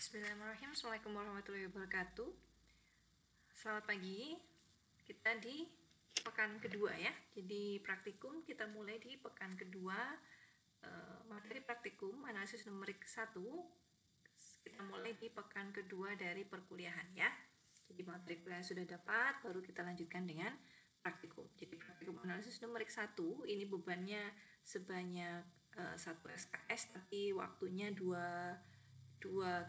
Bismillahirrahmanirrahim. Assalamualaikum warahmatullahi wabarakatuh. Selamat pagi. Kita di pekan kedua ya. Jadi praktikum kita mulai di pekan kedua. Materi praktikum analisis numerik 1 kita mulai di pekan kedua dari perkuliahan ya. Jadi materi kuliah sudah dapat, baru kita lanjutkan dengan praktikum. Jadi praktikum analisis numerik 1 ini bebannya sebanyak 1 SKS, tapi waktunya dua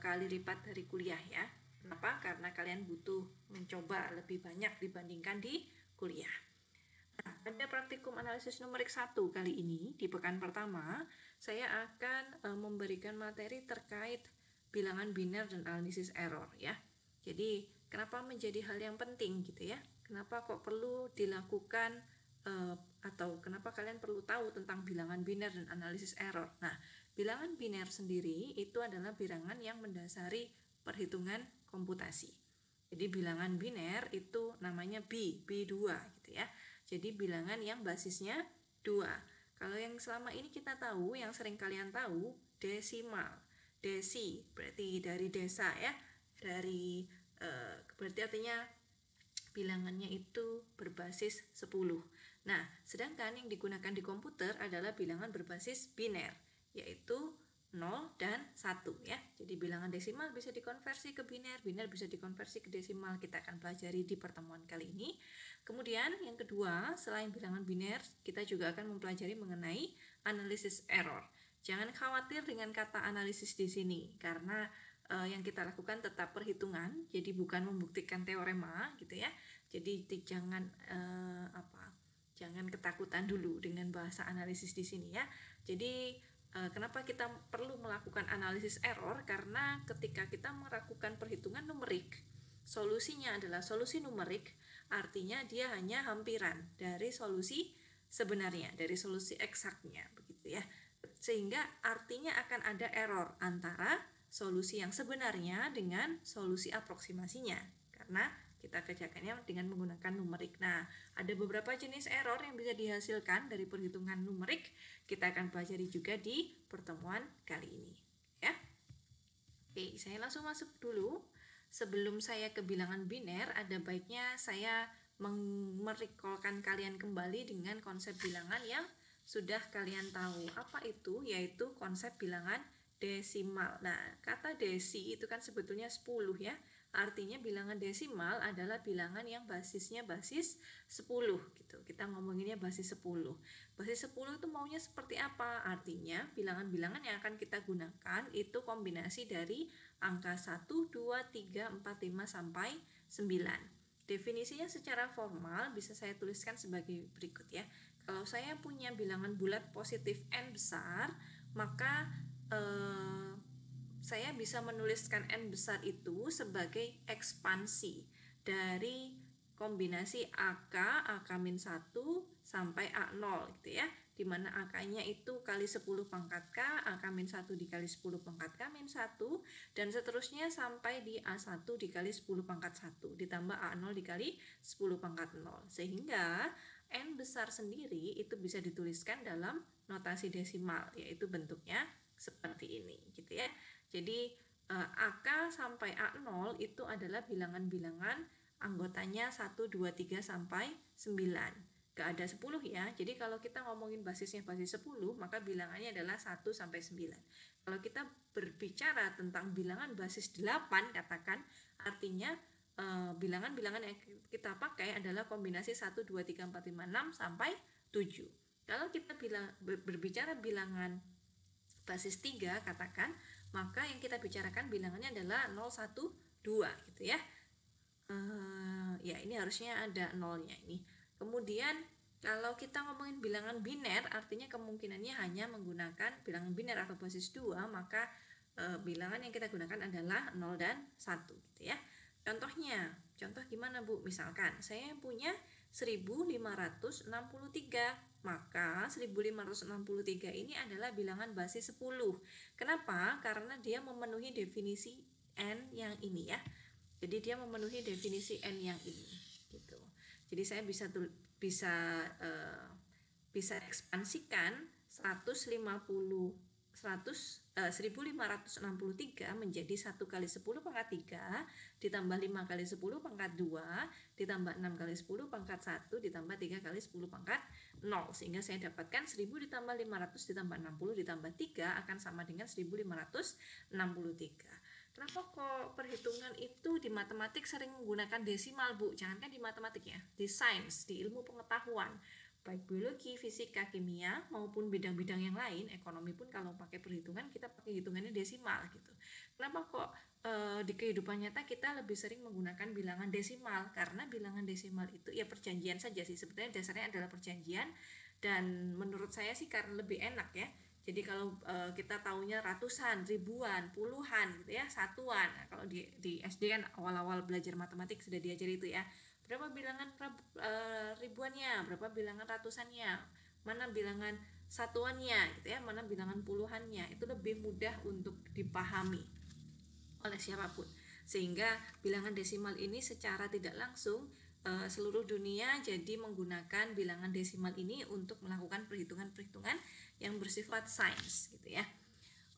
kali lipat dari kuliah ya. Kenapa? Karena kalian butuh mencoba lebih banyak dibandingkan di kuliah. Nah, pada praktikum analisis numerik 1 kali ini, di pekan pertama, saya akan memberikan materi terkait bilangan biner dan analisis error ya. Jadi, kenapa menjadi hal yang penting gitu ya? Kenapa kok perlu dilakukan atau kenapa kalian perlu tahu tentang bilangan biner dan analisis error? Nah, bilangan biner sendiri itu adalah bilangan yang mendasari perhitungan komputasi. Jadi bilangan biner itu namanya B2 gitu ya. Jadi bilangan yang basisnya 2. Kalau yang selama ini kita tahu, yang sering kalian tahu, desimal. Desi berarti dari desa ya. Berarti artinya bilangannya itu berbasis 10. Nah, sedangkan yang digunakan di komputer adalah bilangan berbasis biner, yaitu 0 dan 1 ya. Jadi bilangan desimal bisa dikonversi ke biner, biner bisa dikonversi ke desimal. Kita akan pelajari di pertemuan kali ini. Kemudian yang kedua, selain bilangan biner, kita juga akan mempelajari mengenai analisis error. Jangan khawatir dengan kata analisis di sini, karena yang kita lakukan tetap perhitungan, jadi bukan membuktikan teorema gitu ya. Jadi jangan jangan ketakutan dulu dengan bahasa analisis di sini ya. Jadi kenapa kita perlu melakukan analisis error? Karena ketika kita melakukan perhitungan numerik, solusinya adalah solusi numerik, artinya dia hanya hampiran dari solusi sebenarnya, dari solusi eksaknya begitu ya. Sehingga artinya akan ada error antara solusi yang sebenarnya dengan solusi aproksimasinya, karena kita kerjakannya dengan menggunakan numerik. Nah, ada beberapa jenis error yang bisa dihasilkan dari perhitungan numerik. Kita akan pelajari juga di pertemuan kali ini ya. Oke, saya langsung masuk dulu. Sebelum saya ke bilangan biner, ada baiknya saya merekolkan kalian kembali dengan konsep bilangan yang sudah kalian tahu. Apa itu? Yaitu konsep bilangan desimal. Nah, kata desi itu kan sebetulnya 10 ya. Artinya bilangan desimal adalah bilangan yang basisnya basis 10 gitu. Kita ngomonginnya basis 10. Basis 10 itu maunya seperti apa? Artinya bilangan-bilangan yang akan kita gunakan itu kombinasi dari angka 1, 2, 3, 4, 5 sampai 9. Definisinya secara formal bisa saya tuliskan sebagai berikut ya. Kalau saya punya bilangan bulat positif n besar, maka saya bisa menuliskan n besar itu sebagai ekspansi dari kombinasi AK, AK-1 sampai A0 gitu ya. Dimana AK-nya itu kali 10 pangkat K, AK-1 dikali 10 pangkat K-1, dan seterusnya sampai di A1 dikali 10 pangkat 1, ditambah A0 dikali 10 pangkat 0. Sehingga n besar sendiri itu bisa dituliskan dalam notasi desimal, yaitu bentuknya seperti ini gitu ya. Jadi AK sampai A0 itu adalah bilangan-bilangan anggotanya 1, 2, 3 sampai 9. Gak ada 10 ya. Jadi kalau kita ngomongin basisnya basis 10, maka bilangannya adalah 1 sampai 9. Kalau kita berbicara tentang bilangan basis 8 katakan, artinya bilangan-bilangan yang kita pakai adalah kombinasi 1, 2, 3, 4, 5, 6 sampai 7. Kalau kita berbicara bilangan basis 3 katakan, maka yang kita bicarakan bilangannya adalah 0, 1, 2 gitu ya. Ya ini harusnya ada nolnya ini. Kemudian kalau kita ngomongin bilangan biner, artinya kemungkinannya hanya menggunakan bilangan biner atau basis 2, maka bilangan yang kita gunakan adalah 0 dan 1 gitu ya. Contoh gimana Bu? Misalkan saya punya 1563, maka 1563 ini adalah bilangan basis 10. Kenapa? Karena dia memenuhi definisi N yang ini ya. Jadi dia memenuhi definisi N yang ini gitu. Jadi saya bisa ekspansikan 150 1563 menjadi 1 kali 10 pangkat 3 ditambah 5 kali 10 pangkat 2 ditambah 6 kali 10 pangkat 1 ditambah 3 kali 10 pangkat 0, sehingga saya dapatkan 1000 ditambah 500 ditambah 60 ditambah 3 akan sama dengan 1563. Kenapa kok perhitungan itu di matematik sering menggunakan desimal, Bu? Jangankan di matematik ya, di sains, di ilmu pengetahuan, baik biologi, fisika, kimia, maupun bidang-bidang yang lain, ekonomi pun kalau pakai perhitungan kita pakai hitungannya desimal gitu. Kenapa kok di kehidupan nyata kita lebih sering menggunakan bilangan desimal? Karena bilangan desimal itu ya perjanjian saja sih, sebetulnya dasarnya adalah perjanjian, dan menurut saya sih karena lebih enak ya. Jadi kalau kita taunya ratusan, ribuan, puluhan gitu ya, satuan. Nah, kalau di SD kan awal-awal belajar matematik sudah diajar itu ya. Berapa bilangan ribuannya, berapa bilangan ratusannya, mana bilangan satuannya gitu ya, mana bilangan puluhannya. Itu lebih mudah untuk dipahami oleh siapapun. Sehingga bilangan desimal ini secara tidak langsung seluruh dunia jadi menggunakan bilangan desimal ini untuk melakukan perhitungan-perhitungan yang bersifat sains gitu ya.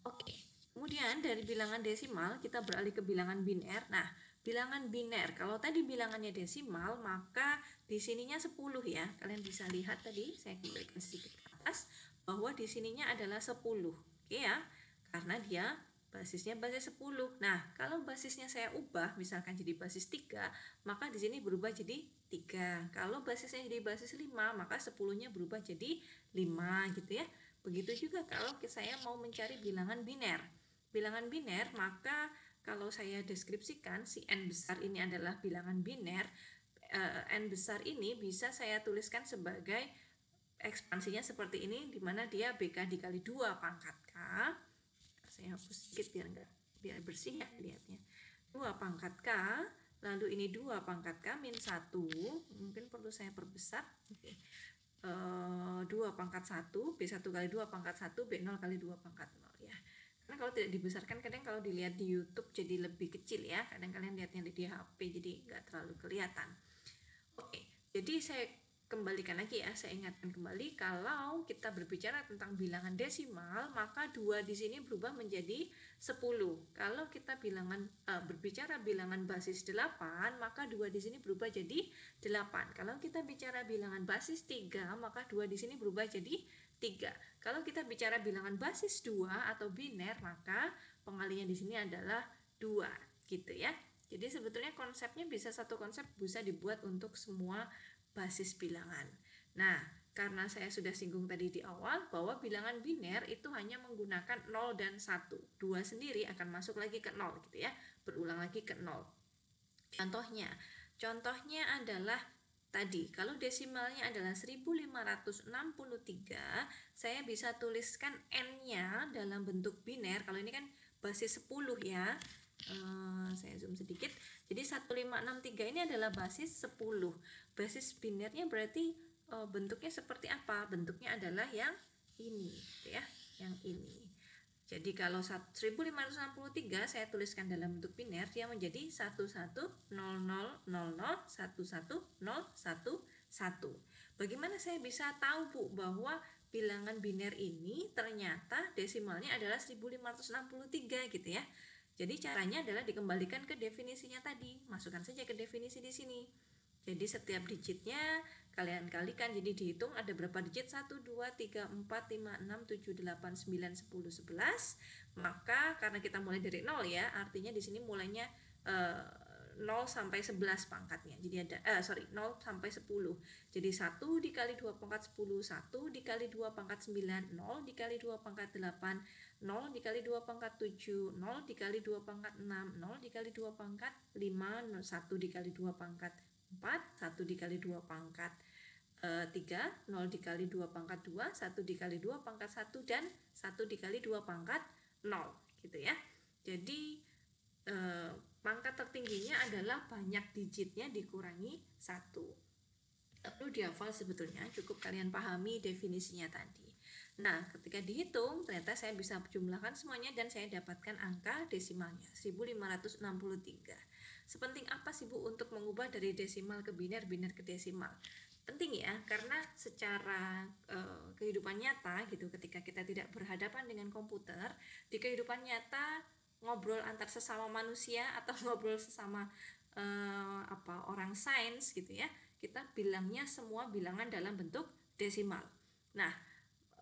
Oke, kemudian dari bilangan desimal kita beralih ke bilangan biner. Nah, bilangan biner, kalau tadi bilangannya desimal, maka di sininya 10 ya. Kalian bisa lihat tadi, saya kembalikan sedikit ke atas, bahwa di sininya adalah 10. Oke ya, karena dia basisnya basis 10. Nah, kalau basisnya saya ubah, misalkan jadi basis 3, maka di sini berubah jadi 3. Kalau basisnya jadi basis 5, maka 10-nya berubah jadi 5 gitu ya. Begitu juga kalau saya mau mencari bilangan biner. Bilangan biner, maka kalau saya deskripsikan si n besar ini adalah bilangan biner, n besar ini bisa saya tuliskan sebagai ekspansinya seperti ini, dimana dia BK dikali 2 pangkat K. Saya hapus sedikit biar bersih ya lihatnya. 2 pangkat K, lalu ini 2 pangkat K min 1, mungkin perlu saya perbesar. Oke. 2 pangkat 1, B1 kali 2 pangkat 1, B0 kali 2 pangkat 0 ya. Karena kalau tidak dibesarkan, kadang kalau dilihat di YouTube jadi lebih kecil ya. Kadang kalian lihatnya di HP jadi nggak terlalu kelihatan. Oke, jadi saya kembalikan lagi ya, saya ingatkan kembali, kalau kita berbicara tentang bilangan desimal, maka 2 di sini berubah menjadi 10. Kalau kita berbicara bilangan basis 8, maka 2 di sini berubah jadi 8. Kalau kita bicara bilangan basis 3, maka 2 di sini berubah jadi 3. Kalau kita bicara bilangan basis 2 atau biner, maka pengalinya di sini adalah 2 gitu ya. Jadi sebetulnya konsepnya bisa satu konsep bisa dibuat untuk semua basis bilangan. Nah, karena saya sudah singgung tadi di awal bahwa bilangan biner itu hanya menggunakan 0 dan 1. 2 sendiri akan masuk lagi ke 0 gitu ya, berulang lagi ke 0. Contohnya adalah tadi, kalau desimalnya adalah 1563, saya bisa tuliskan n-nya dalam bentuk biner. Kalau ini kan basis 10 ya. Saya zoom sedikit. Jadi 1563 ini adalah basis 10. Basis binernya berarti bentuknya seperti apa? Bentuknya adalah yang ini gitu ya, yang ini. Jadi kalau 1563 saya tuliskan dalam bentuk biner, dia menjadi 110000110111. Bagaimana saya bisa tahu, Bu, bahwa bilangan biner ini ternyata desimalnya adalah 1563 gitu ya? Jadi caranya adalah dikembalikan ke definisinya tadi. Masukkan saja ke definisi di sini. Jadi setiap digitnya kalian kalikan, jadi dihitung ada berapa digit, 1, 2, 3, 4, 5, 6, 7, 8, 9, 10, 11. Maka karena kita mulai dari 0 ya, artinya di sini mulainya 0 sampai 11 pangkatnya. Jadi ada 0 sampai 10. Jadi 1 dikali 2 pangkat 10, 1 dikali 2 pangkat 9, 0 dikali 2 pangkat 8, 0 dikali 2 pangkat 7, 0 dikali 2 pangkat 6, 0 dikali 2 pangkat 5, 1 dikali 2 pangkat 4, 1 dikali 2 pangkat 3, 0 dikali 2 pangkat 2, 1 dikali 2 pangkat 1, dan 1 dikali 2 pangkat 0 gitu ya. Jadi pangkat tertingginya adalah banyak digitnya dikurangi 1. Perlu dihafal sebetulnya, cukup kalian pahami definisinya tadi. Nah, ketika dihitung, ternyata saya bisa jumlahkan semuanya dan saya dapatkan angka desimalnya, 1563. Sepenting apa sih, Bu, untuk mengubah dari desimal ke biner, biner ke desimal? penting ya, karena secara kehidupan nyata gitu, ketika kita tidak berhadapan dengan komputer, di kehidupan nyata ngobrol antar sesama manusia atau ngobrol sesama orang sains gitu ya, kita bilangnya semua bilangan dalam bentuk desimal. Nah,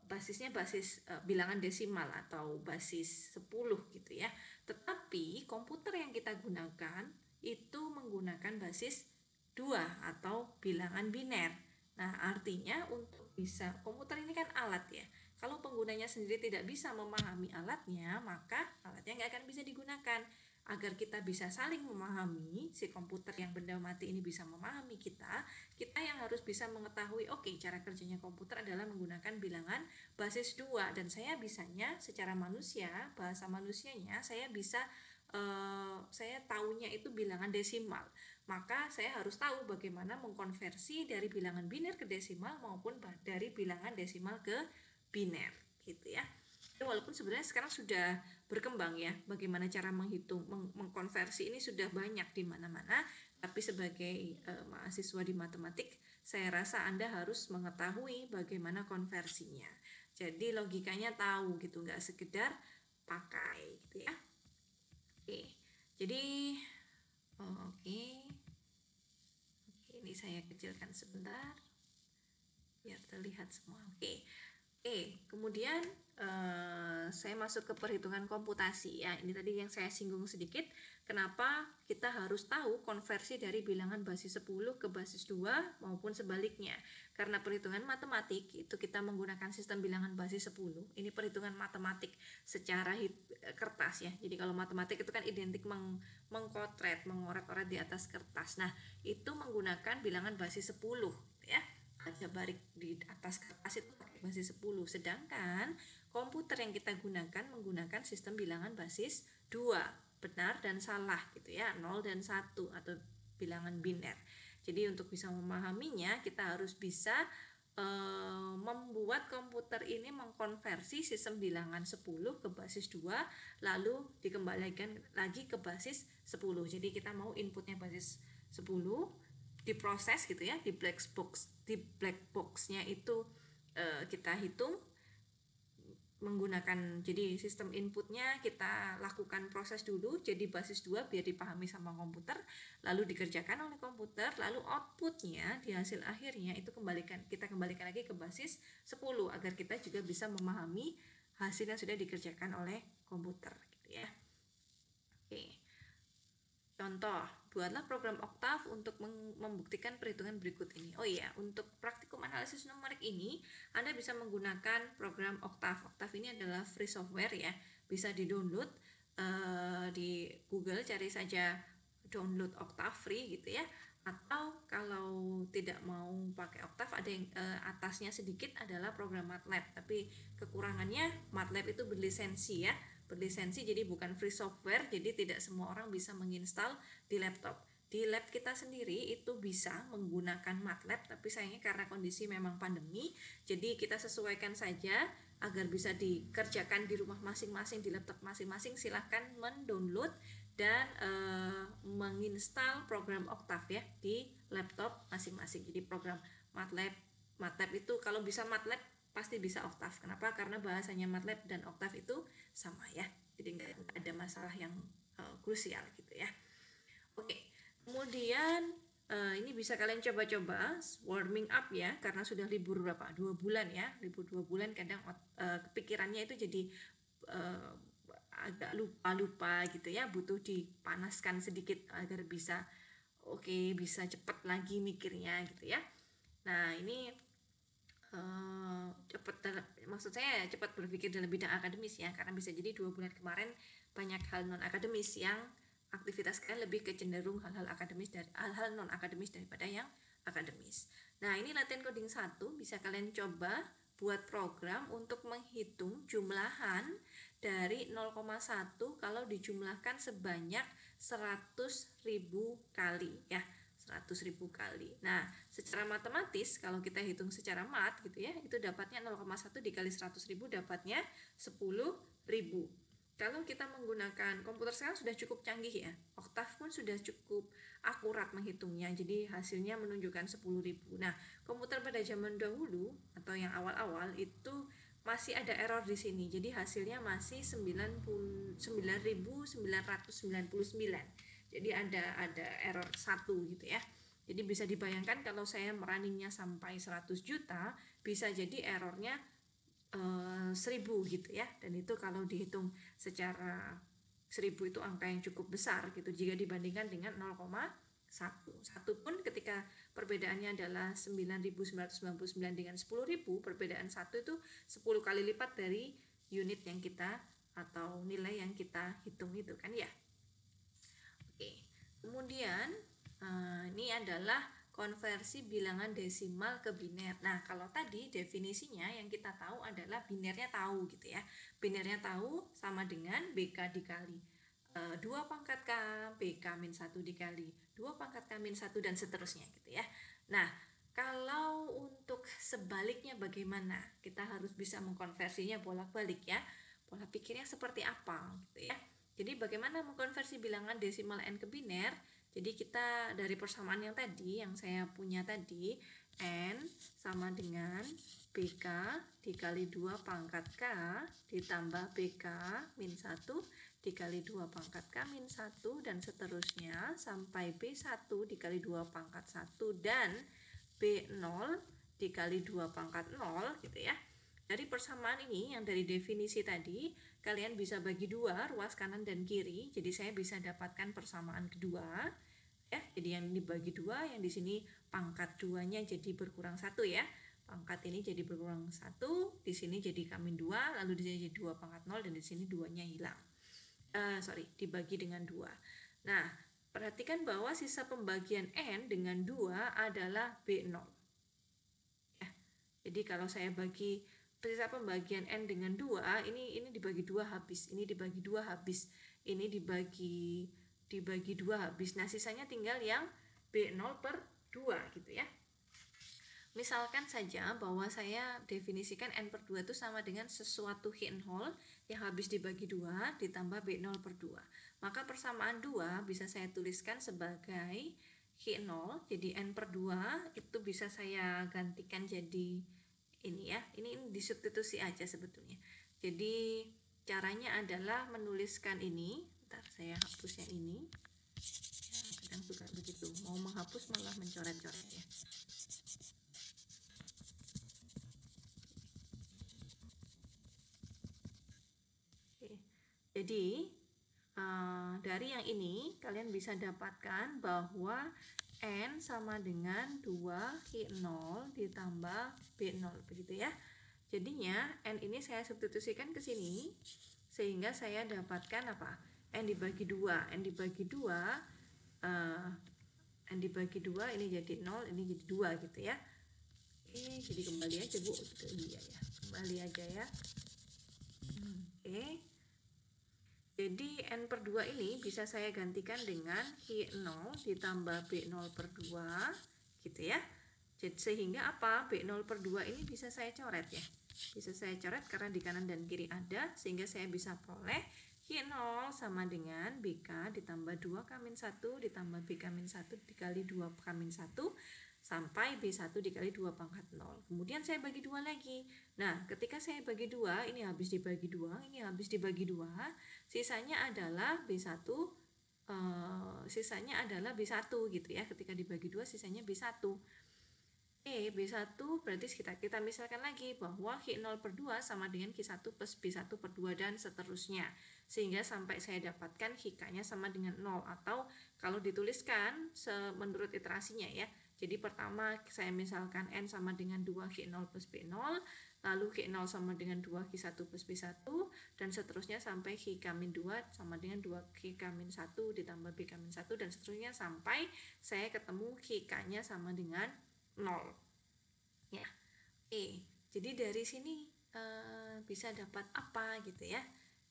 basisnya basis bilangan desimal atau basis 10 gitu ya. Tetapi komputer yang kita gunakan itu menggunakan basis 2 atau bilangan biner. Nah, artinya untuk bisa, komputer ini kan alat ya. Kalau penggunanya sendiri tidak bisa memahami alatnya, maka alatnya nggak akan bisa digunakan. Agar kita bisa saling memahami, si komputer yang benda mati ini bisa memahami kita yang harus bisa mengetahui, oke, cara kerjanya komputer adalah menggunakan bilangan basis 2, dan saya bisanya secara manusia, bahasa manusianya, saya bisa saya taunya itu bilangan desimal. Maka saya harus tahu bagaimana mengkonversi dari bilangan biner ke desimal maupun dari bilangan desimal ke biner gitu ya. Walaupun sebenarnya sekarang sudah berkembang ya, bagaimana cara menghitung, mengkonversi ini sudah banyak di mana-mana, tapi sebagai mahasiswa di matematik, saya rasa Anda harus mengetahui bagaimana konversinya. Jadi logikanya tahu gitu, nggak sekedar pakai gitu ya. Oke, jadi oke, ini saya kecilkan sebentar biar terlihat semua. Oke, kemudian saya masuk ke perhitungan komputasi ya. Ini tadi yang saya singgung sedikit, kenapa kita harus tahu konversi dari bilangan basis 10 ke basis 2 maupun sebaliknya. Karena perhitungan matematik itu kita menggunakan sistem bilangan basis 10. Ini perhitungan matematik secara kertas ya. Jadi kalau matematik itu kan identik mengkotret, mengoret-oret di atas kertas. Nah, itu menggunakan bilangan basis 10 ya. Aja barik di atas kertas itu pakai basis 10, sedangkan komputer yang kita gunakan menggunakan sistem bilangan basis 2, benar dan salah gitu ya, 0 dan 1 atau bilangan biner. Jadi untuk bisa memahaminya kita harus bisa membuat komputer ini mengkonversi sistem bilangan 10 ke basis 2 lalu dikembalikan lagi ke basis 10. Jadi kita mau inputnya basis 10 diproses gitu ya, di black boxnya itu kita hitung menggunakan, jadi sistem inputnya kita lakukan proses dulu jadi basis 2 biar dipahami sama komputer, lalu dikerjakan oleh komputer, lalu outputnya di hasil akhirnya itu kita kembalikan lagi ke basis 10 agar kita juga bisa memahami hasil yang sudah dikerjakan oleh komputer gitu ya. Oke. Contoh, buatlah program Octave untuk membuktikan perhitungan berikut ini. Oh iya, untuk praktikum analisis numerik ini, Anda bisa menggunakan program Octave. Octave ini adalah free software ya, bisa di-download di Google, cari saja download Octave free gitu ya. Atau kalau tidak mau pakai Octave, ada yang atasnya sedikit adalah program MATLAB. Tapi kekurangannya MATLAB itu berlisensi ya. Berlisensi, jadi bukan free software, jadi tidak semua orang bisa menginstal di laptop. Di lab kita sendiri itu bisa menggunakan MATLAB, tapi sayangnya karena kondisi memang pandemi, jadi kita sesuaikan saja agar bisa dikerjakan di rumah masing-masing, di laptop masing-masing. Silahkan mendownload dan menginstal program Octave ya di laptop masing-masing. Jadi program MATLAB itu kalau bisa MATLAB pasti bisa Octave. Kenapa? Karena bahasanya MATLAB dan Octave itu sama ya. Jadi nggak ada masalah yang krusial gitu ya. Oke, kemudian ini bisa kalian coba-coba warming up ya, karena sudah libur 2 bulan ya, libur 2 bulan kadang kepikirannya itu jadi agak lupa-lupa gitu ya, butuh dipanaskan sedikit agar bisa bisa cepat lagi mikirnya gitu ya. Nah ini maksud saya cepat berpikir dalam bidang akademis ya, karena bisa jadi 2 bulan kemarin banyak hal non akademis yang aktivitas kalian lebih kecenderung hal-hal akademis dari hal-hal non akademis daripada yang akademis. Nah ini latihan coding 1, bisa kalian coba buat program untuk menghitung jumlahan dari 0,1 kalau dijumlahkan sebanyak 100.000 kali ya. 100.000 kali. Nah, secara matematis kalau kita hitung secara mat gitu ya, itu dapatnya 0,1 dikali 100.000 dapatnya 10.000. Kalau kita menggunakan komputer sekarang sudah cukup canggih ya, Octave pun sudah cukup akurat menghitungnya, jadi hasilnya menunjukkan 10.000. Nah, komputer pada zaman dahulu atau yang awal-awal itu masih ada error di sini, jadi hasilnya masih 99.999. Jadi ada error 1 gitu ya. Jadi bisa dibayangkan kalau saya meruningnya sampai 100 juta, bisa jadi errornya 1000 gitu ya, dan itu kalau dihitung secara 1000 itu angka yang cukup besar gitu jika dibandingkan dengan 0,1. Satu pun ketika perbedaannya adalah 9.999 dengan 10.000, perbedaan satu itu 10 kali lipat dari unit yang kita atau nilai yang kita hitung itu kan ya. Oke, kemudian ini adalah konversi bilangan desimal ke biner. Nah, kalau tadi definisinya yang kita tahu adalah binernya tahu gitu ya. Binernya tahu sama dengan BK dikali 2 pangkat K, BK min 1 dikali 2 pangkat K min 1 dan seterusnya gitu ya. Nah, kalau untuk sebaliknya bagaimana? Kita harus bisa mengkonversinya bolak-balik ya. Pola pikirnya seperti apa gitu ya. Jadi bagaimana mengkonversi bilangan desimal n ke biner? Jadi kita dari persamaan yang tadi, yang saya punya tadi, n sama dengan BK dikali 2 pangkat K ditambah BK min 1 dikali 2 pangkat K min 1 dan seterusnya sampai B1 dikali 2 pangkat 1 dan B0 dikali 2 pangkat 0 gitu ya. Dari persamaan ini yang dari definisi tadi, kalian bisa bagi dua ruas kanan dan kiri. Jadi saya bisa dapatkan persamaan kedua. Ya, jadi yang dibagi dua, yang di sini pangkat 2-nya jadi berkurang 1 ya. Pangkat ini jadi berkurang 1, di sini jadi K-2, lalu di sini jadi 2 pangkat 0 dan di sini 2-nya hilang. Dibagi dengan 2. Nah, perhatikan bahwa sisa pembagian N dengan 2 adalah B0. Ya, jadi kalau saya bagi sisa pembagian N dengan 2, ini dibagi 2 habis, ini dibagi 2 habis, ini dibagi 2 habis. Nah, sisanya tinggal yang B0 per 2 gitu ya. Misalkan saja bahwa saya definisikan N per 2 itu sama dengan sesuatu H0 yang habis dibagi 2 ditambah B0 per 2. Maka persamaan 2 bisa saya tuliskan sebagai H0, jadi N per 2 itu bisa saya gantikan jadi ini ya, ini disubstitusi aja sebetulnya. Jadi caranya adalah menuliskan ini, bentar saya hapus yang ini ya, kadang suka begitu, mau menghapus malah mencoret-coret ya. Oke. Jadi dari yang ini kalian bisa dapatkan bahwa N sama dengan 2H0 ditambah B0 begitu ya. Jadinya N ini saya substitusikan ke sini sehingga saya dapatkan apa? N dibagi 2. N dibagi 2 N dibagi 2 ini jadi 0, ini jadi 2 gitu ya. Oke, jadi kembali aja Bu gitu. Iya ya. Kembali aja ya. Oke. Jadi N per 2 ini bisa saya gantikan dengan H0 ditambah B0 per 2 gitu ya. Jadi sehingga apa? B0 per 2 ini bisa saya coret ya. Bisa saya coret karena di kanan dan kiri ada, sehingga saya bisa peroleh H0 sama dengan BK ditambah 2K-1 ditambah BK-1 dikali 2K-1 sampai B1 dikali 2 pangkat 0. Kemudian saya bagi 2 lagi. Nah, ketika saya bagi 2, ini habis dibagi 2, ini habis dibagi 2, sisanya adalah B1, gitu ya. Ketika dibagi 2 sisanya B1. B1 berarti kita misalkan lagi bahwa H0 per 2 sama dengan Q1 plus B1 per 2 dan seterusnya. Sehingga sampai saya dapatkan HK-nya sama dengan 0, atau kalau dituliskan menurut iterasinya ya. Jadi pertama saya misalkan N sama dengan 2H0 plus B0, lalu H0 sama dengan 2H1 plus B1, dan seterusnya sampai HK-2 sama dengan 2HK-1 ditambah BK-1 dan seterusnya sampai saya ketemu HK-nya sama dengan 0 ya. Jadi dari sini bisa dapat apa gitu ya.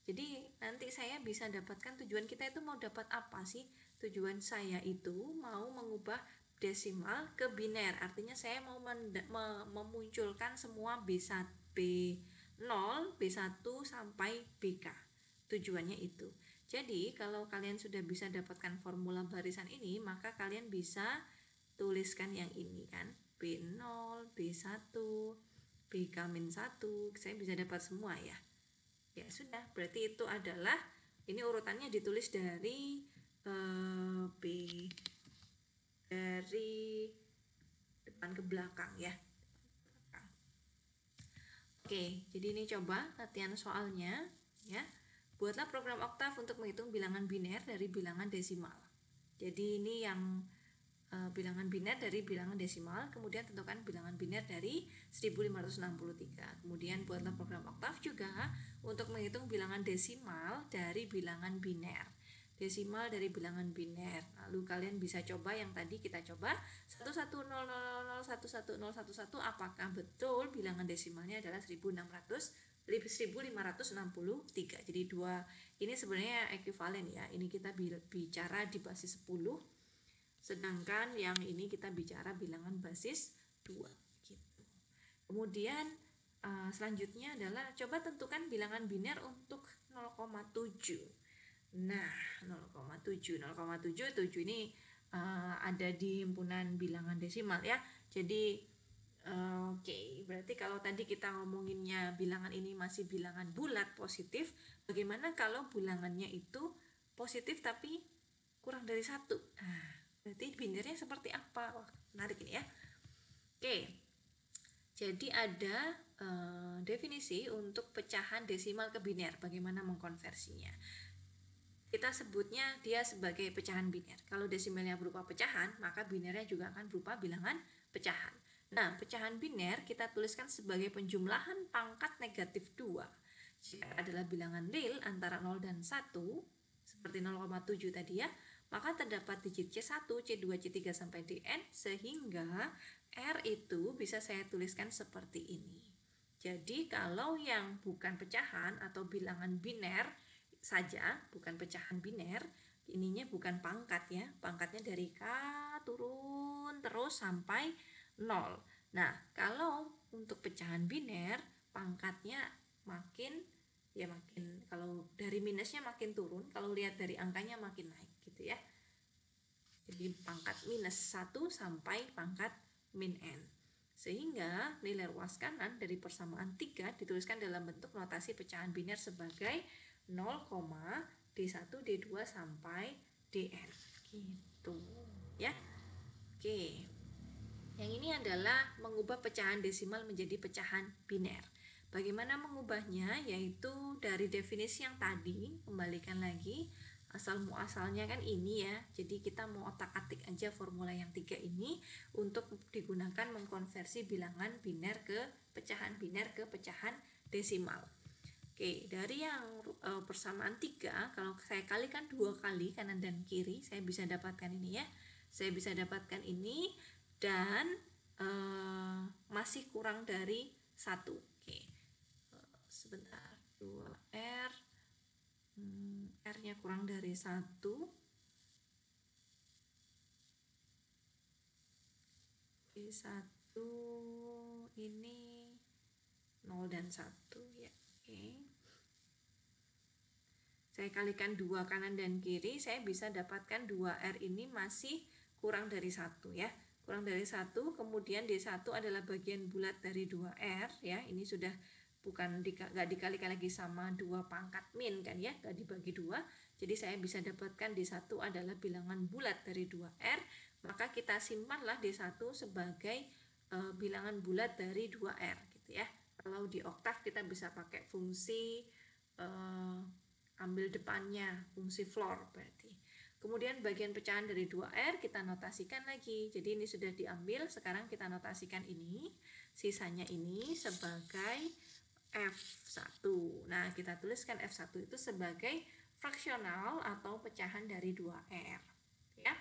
Jadi nanti saya bisa dapatkan tujuan kita itu mau dapat apa sih. Tujuan saya itu mau mengubah desimal ke biner, artinya saya mau memunculkan semua B1, B0, B1 sampai BK. Tujuannya itu. Jadi kalau kalian sudah bisa dapatkan formula barisan ini, maka kalian bisa tuliskan yang ini kan, B0, B1, BK-1, saya bisa dapat semua ya. Ya sudah, berarti itu adalah, ini urutannya ditulis dari B dari depan ke belakang ya. Oke, jadi ini coba latihan soalnya ya. Buatlah program Oktav untuk menghitung bilangan biner dari bilangan desimal. Jadi ini yang bilangan biner dari bilangan desimal, kemudian tentukan bilangan biner dari 1563. Kemudian buatlah program Oktav juga untuk menghitung bilangan desimal dari bilangan biner. Desimal dari bilangan biner. Lalu kalian bisa coba yang tadi kita coba 110000111011, apakah betul bilangan desimalnya adalah 1563. Jadi dua ini sebenarnya ekuivalen ya. Ini kita bicara di basis 10, sedangkan yang ini kita bicara bilangan basis 2 gitu. Kemudian selanjutnya adalah coba tentukan bilangan biner untuk 0,7. Nah, 0,7 ini ada di himpunan bilangan desimal ya. Jadi oke, berarti kalau tadi kita ngomonginnya bilangan ini masih bilangan bulat positif, bagaimana kalau bilangannya itu positif tapi kurang dari 1? Nah, berarti binernya seperti apa? Wah, menarik ini ya. Oke, jadi ada definisi untuk pecahan desimal ke biner, bagaimana mengkonversinya. Kita sebutnya dia sebagai pecahan biner. Kalau desimalnya berupa pecahan, maka binernya juga akan berupa bilangan pecahan. Nah, pecahan biner kita tuliskan sebagai penjumlahan pangkat negatif 2. Jika adalah bilangan real antara 0 dan 1, seperti 0,7 tadi ya, maka terdapat digit C1, C2, C3 sampai Dn, sehingga R itu bisa saya tuliskan seperti ini. Jadi kalau yang bukan pecahan atau bilangan biner saja, bukan pecahan biner, ininya bukan pangkat ya, pangkatnya dari K turun terus sampai 0. Nah, kalau untuk pecahan biner pangkatnya makin kalau dari minusnya makin turun, kalau lihat dari angkanya makin naik gitu ya. Jadi pangkat minus 1 sampai pangkat min n. Sehingga nilai ruas kanan dari persamaan 3 dituliskan dalam bentuk notasi pecahan biner sebagai 0, D1, D2 sampai Dn gitu ya. Oke. Yang ini adalah mengubah pecahan desimal menjadi pecahan biner. Bagaimana mengubahnya? Yaitu dari definisi yang tadi, kembalikan lagi, asal muasalnya kan ini ya. Jadi kita mau otak-atik aja formula yang 3 ini untuk digunakan mengkonversi bilangan biner ke pecahan biner ke pecahan desimal. Oke, dari yang persamaan 3, kalau saya kalikan 2 kali kanan dan kiri, saya bisa dapatkan ini ya. Saya bisa dapatkan ini dan masih kurang dari 1. Oke. Sebentar, 2R, R-nya kurang dari 1. Oke, 1 ini 0 dan 1 ya. Oke. Saya kalikan 2 kanan dan kiri, saya bisa dapatkan 2R ini masih kurang dari 1 ya. Kurang dari 1, kemudian D1 adalah bagian bulat dari 2R ya. Ini sudah bukan gak dikalikan lagi sama 2 pangkat min kan ya, gak dibagi 2. Jadi saya bisa dapatkan D1 adalah bilangan bulat dari 2R, maka kita simpanlah D1 sebagai bilangan bulat dari 2R gitu ya. Kalau di oktav kita bisa pakai fungsi ambil depannya, fungsi floor berarti. Kemudian bagian pecahan dari 2R kita notasikan lagi. Jadi ini sudah diambil, sekarang kita notasikan ini. Sisanya ini sebagai F1. Nah, kita tuliskan F1 itu sebagai fraksional atau pecahan dari 2R. Ya.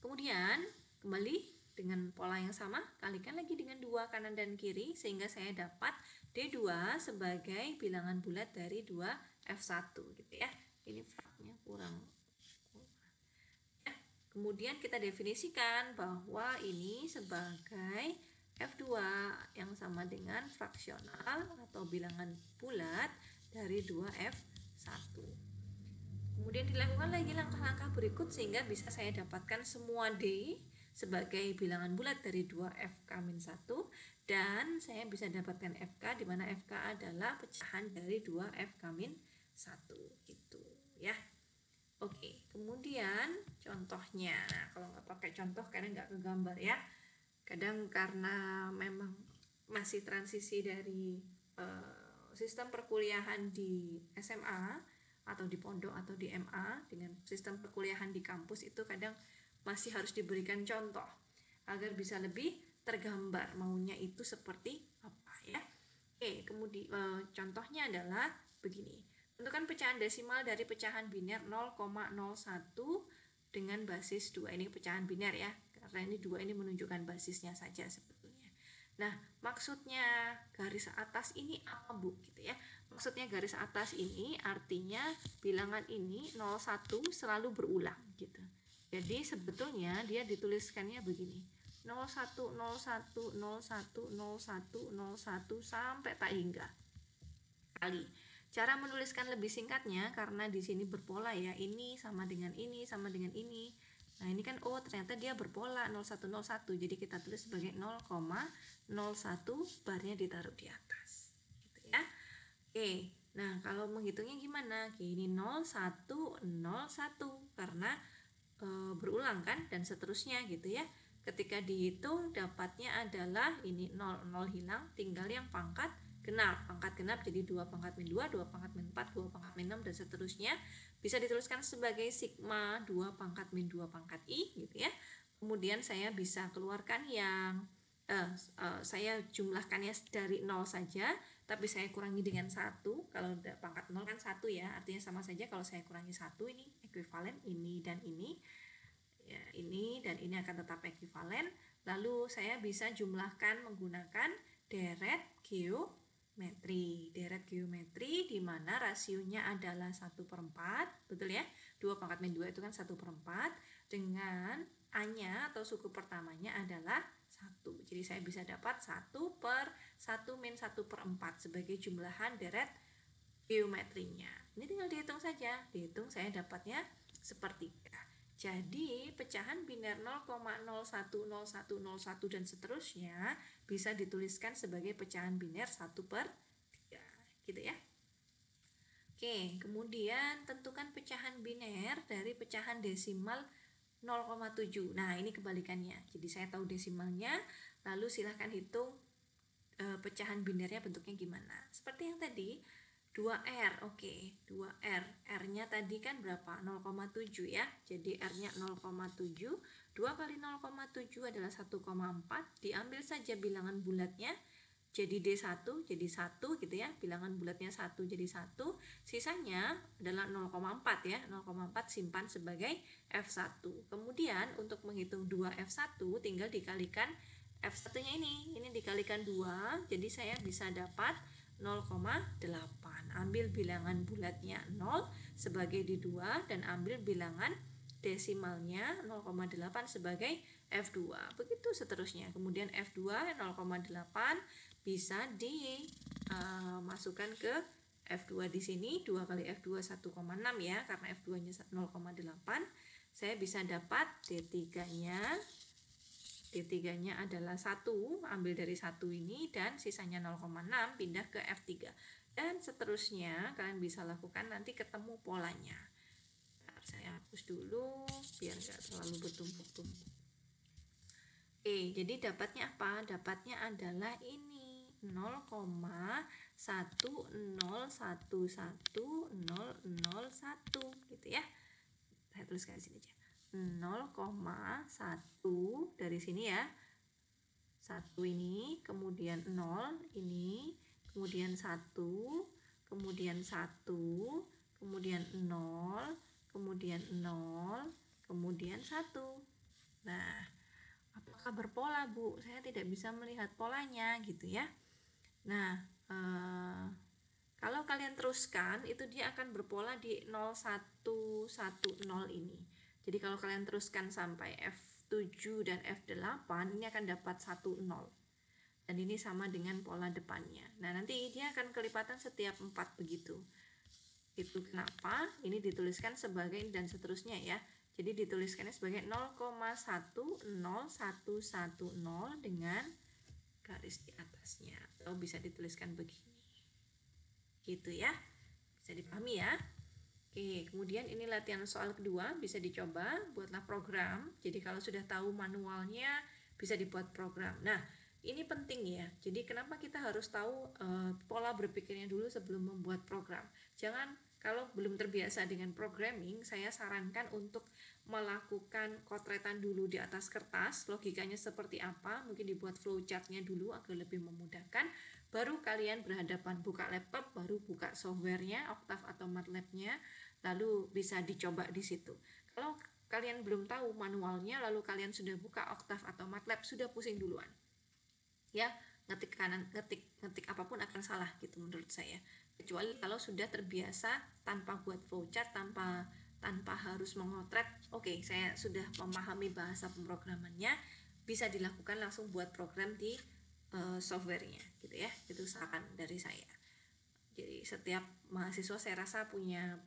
Kemudian kembali dengan pola yang sama, kalikan lagi dengan 2 kanan dan kiri sehingga saya dapat D2 sebagai bilangan bulat dari 2 F1 gitu ya. Ini fraknya kurang. Ya. Kemudian kita definisikan bahwa ini sebagai F2 yang sama dengan fraksional atau bilangan bulat dari 2 F1. Kemudian dilakukan lagi langkah-langkah berikut sehingga bisa saya dapatkan semua D sebagai bilangan bulat dari 2FK-1 dan saya bisa dapatkan FK di mana FK adalah pecahan dari 2FK-1 gitu ya. Oke, kemudian contohnya. Nah, kalau nggak pakai contoh kadang nggak kegambar ya. Kadang karena memang masih transisi dari sistem perkuliahan di SMA atau di pondok atau di MA dengan sistem perkuliahan di kampus itu kadang masih harus diberikan contoh agar bisa lebih tergambar maunya itu seperti apa ya. Oke, kemudian contohnya adalah begini. Tentukan pecahan desimal dari pecahan biner 0,01 dengan basis 2. Ini pecahan biner ya, karena ini 2 ini menunjukkan basisnya saja sebetulnya. Nah, maksudnya garis atas ini apa, Bu? Gitu ya. Maksudnya garis atas ini artinya bilangan ini 01 selalu berulang gitu. Jadi sebetulnya dia dituliskannya begini. 01 01 01 01 01 sampai tak hingga kali. Cara menuliskan lebih singkatnya karena di sini berpola ya. Ini sama dengan ini sama dengan ini. Nah, ini kan ternyata dia berpola 0101. Jadi kita tulis sebagai 0,01 barnya ditaruh di atas. Gitu ya. Oke. Nah, kalau menghitungnya gimana? Oke, ini 0101 karena berulang kan dan seterusnya gitu ya. Ketika dihitung dapatnya adalah ini 0 hilang, tinggal yang pangkat genap. Pangkat genap jadi 2 pangkat min 2, 2 pangkat min 4, 2 pangkat min 6 dan seterusnya. Bisa dituliskan sebagai sigma 2 pangkat min 2 pangkat i gitu ya. Kemudian saya bisa keluarkan yang saya jumlahkannya dari 0 saja, tapi saya kurangi dengan 1. Kalau pangkat 0 kan 1 ya, artinya sama saja. Kalau saya kurangi 1 ini ekuivalen ini dan ini ya, ini dan ini akan tetap ekuivalen. Lalu saya bisa jumlahkan menggunakan deret geometri. Deret geometri di mana rasionya adalah 1/4, betul ya? 2 pangkat min 2 itu kan 1/4 dengan A-nya atau suku pertamanya adalah 1. Jadi saya bisa dapat 1/1 min 1/4 sebagai jumlahan deret geometrinya. Ini tinggal dihitung saja. Dihitung saya dapatnya sepertiga. Jadi pecahan biner 0,010101 dan seterusnya bisa dituliskan sebagai pecahan biner 1/3 gitu ya. Oke, kemudian tentukan pecahan biner dari pecahan desimal 0,7. Nah, ini kebalikannya. Jadi saya tahu desimalnya, lalu silahkan hitung pecahan binernya bentuknya gimana. Seperti yang tadi, 2R. Oke, 2R. R-nya tadi kan berapa? 0,7 ya. Jadi R-nya 0,7. 2 kali 0,7 adalah 1,4. Diambil saja bilangan bulatnya. Jadi D1 jadi 1 gitu ya. Bilangan bulatnya 1 jadi 1. Sisanya adalah 0,4 ya. 0,4 simpan sebagai F1. Kemudian untuk menghitung 2F1 tinggal dikalikan F1-nya ini. Ini dikalikan 2. Jadi saya bisa dapat 0,8. Ambil bilangan bulatnya 0 sebagai D2 dan ambil bilangan desimalnya 0,8 sebagai F2. Begitu seterusnya. Kemudian F2 0,8 bisa dimasukkan ke F2 di sini. 2 kali F2 1,6 ya, karena F2-nya 0,8. Saya bisa dapat D3-nya. D3-nya adalah 1, ambil dari 1 ini dan sisanya 0,6 pindah ke F3. Dan seterusnya kalian bisa lakukan nanti ketemu polanya. Saya hapus dulu biar nggak terlalu bertumpuk-tumpuk. Oke, jadi dapatnya apa? Dapatnya adalah ini 0,1011001 gitu ya. Saya tuliskan di sini aja. 0,1 dari sini ya. 1 ini, kemudian 0 ini, kemudian 1, kemudian 1, kemudian 0, kemudian 0, kemudian 1. Nah, apakah berpola, Bu? Saya tidak bisa melihat polanya gitu ya. Nah, kalau kalian teruskan itu dia akan berpola di 0110 ini. Jadi kalau kalian teruskan sampai F7 dan F8 ini akan dapat 10. Dan ini sama dengan pola depannya. Nah, nanti dia akan kelipatan setiap 4 begitu. Itu kenapa ini dituliskan sebagai dan seterusnya ya. Jadi dituliskannya sebagai 0,10110 dengan garis di atasnya, atau bisa dituliskan begini. Gitu ya. Bisa dipahami ya. Oke, kemudian ini latihan soal kedua, bisa dicoba, buatlah program. Jadi kalau sudah tahu manualnya, bisa dibuat program. Nah, ini penting ya. Jadi kenapa kita harus tahu pola berpikirnya dulu sebelum membuat program. Jangan, kalau belum terbiasa dengan programming, saya sarankan untuk melakukan kotretan dulu di atas kertas, logikanya seperti apa, mungkin dibuat flowchartnya dulu agar lebih memudahkan. Baru kalian berhadapan buka laptop, baru buka softwarenya, Octave atau MATLAB-nya, lalu bisa dicoba di situ. Kalau kalian belum tahu manualnya, lalu kalian sudah buka Octave atau MATLAB, sudah pusing duluan. Ya, ngetik kanan, ngetik apapun akan salah gitu menurut saya. Kecuali kalau sudah terbiasa tanpa buat flowchart, tanpa harus mengotret. Oke, saya sudah memahami bahasa pemrogramannya, bisa dilakukan langsung buat program di softwarenya gitu ya. Itu saran dari saya. Jadi setiap mahasiswa saya rasa punya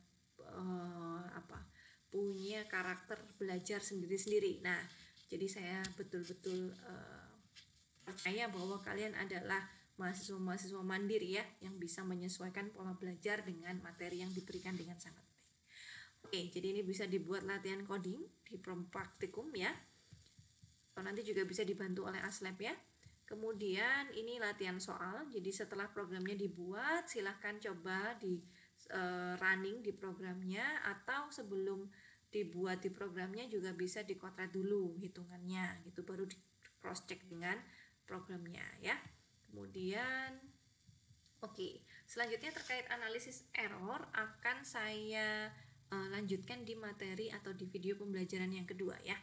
punya karakter belajar sendiri-sendiri. Nah, jadi saya betul-betul percaya bahwa kalian adalah mahasiswa-mahasiswa mandiri ya, yang bisa menyesuaikan pola belajar dengan materi yang diberikan dengan sangat baik. Oke, jadi ini bisa dibuat latihan coding di praktikum ya. Atau nanti juga bisa dibantu oleh Aslab ya. Kemudian ini latihan soal. Jadi setelah programnya dibuat, silahkan coba di running di programnya, atau sebelum dibuat di programnya juga bisa dikotret dulu hitungannya gitu, baru di cross check dengan programnya ya. Kemudian selanjutnya terkait analisis error akan saya lanjutkan di materi atau di video pembelajaran yang kedua ya.